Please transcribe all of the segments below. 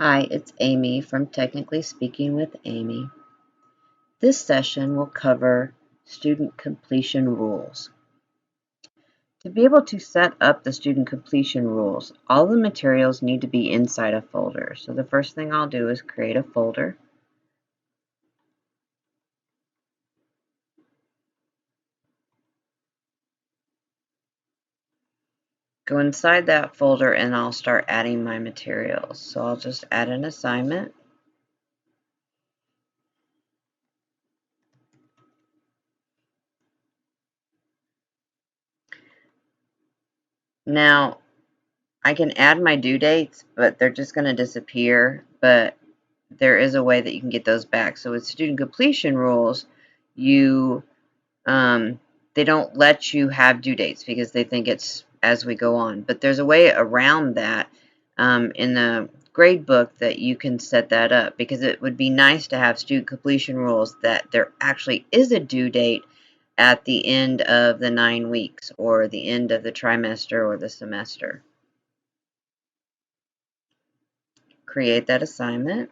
Hi, it's Amy from Technically Speaking with Amy. This session will cover student completion rules. To be able to set up the student completion rules, all the materials need to be inside a folder. So the first thing I'll do is create a folder. Go inside that folder and I'll start adding my materials. So I'll just add an assignment. Now, I can add my due dates, but they're just going to disappear. But there is a way that you can get those back. So with student completion rules, you they don't let you have due dates because they think it's as we go on. But there's a way around that in the grade book that you can set that up, because it would be nice to have student completion rules that there actually is a due date at the end of the 9 weeks or the end of the trimester or the semester. Create that assignment.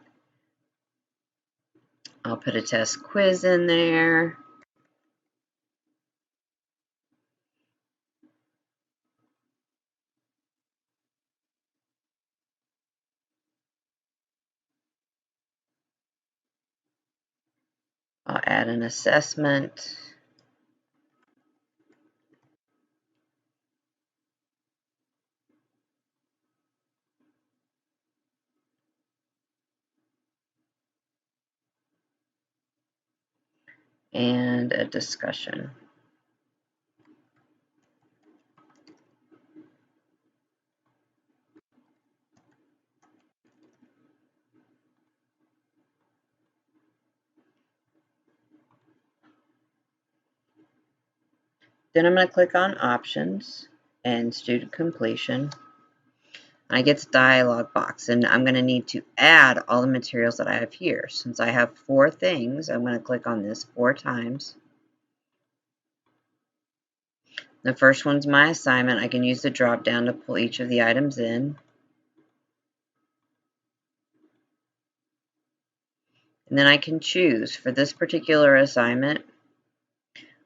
I'll put a test quiz in there. I'll add an assessment. And a discussion. Then I'm going to click on Options and Student Completion. I get the dialog box, and I'm going to need to add all the materials that I have here. Since I have 4 things, I'm going to click on this 4 times. The first one's my assignment. I can use the drop down to pull each of the items in. And then I can choose for this particular assignment.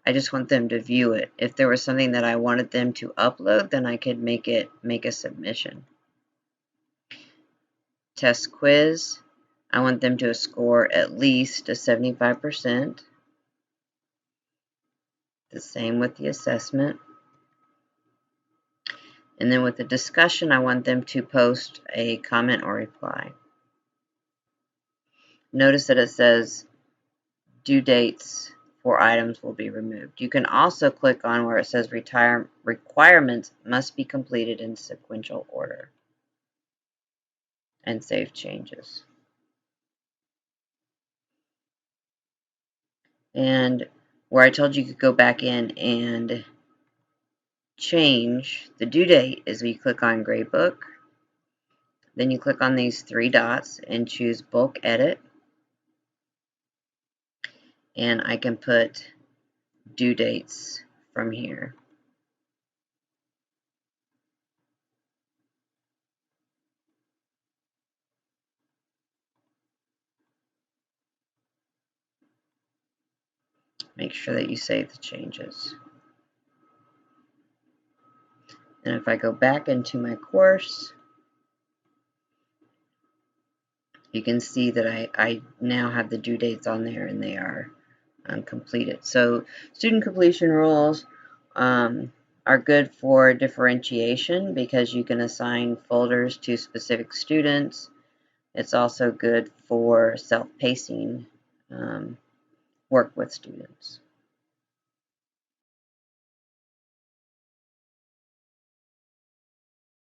I just want them to view it. If there was something that I wanted them to upload, then I could make a submission. Test quiz. I want them to score at least a 75%. The same with the assessment. And then with the discussion, I want them to post a comment or reply. Notice that it says due dates for items will be removed. You can also click on where it says requirements must be completed in sequential order and save changes. And where I told you could go back in and change the due date is we click on Gradebook. Then you click on these 3 dots and choose Bulk Edit. And I can put due dates from here. Make sure that you save the changes. And if I go back into my course, you can see that I now have the due dates on there and they are completed. So student completion rules are good for differentiation because you can assign folders to specific students. It's also good for self-pacing work with students.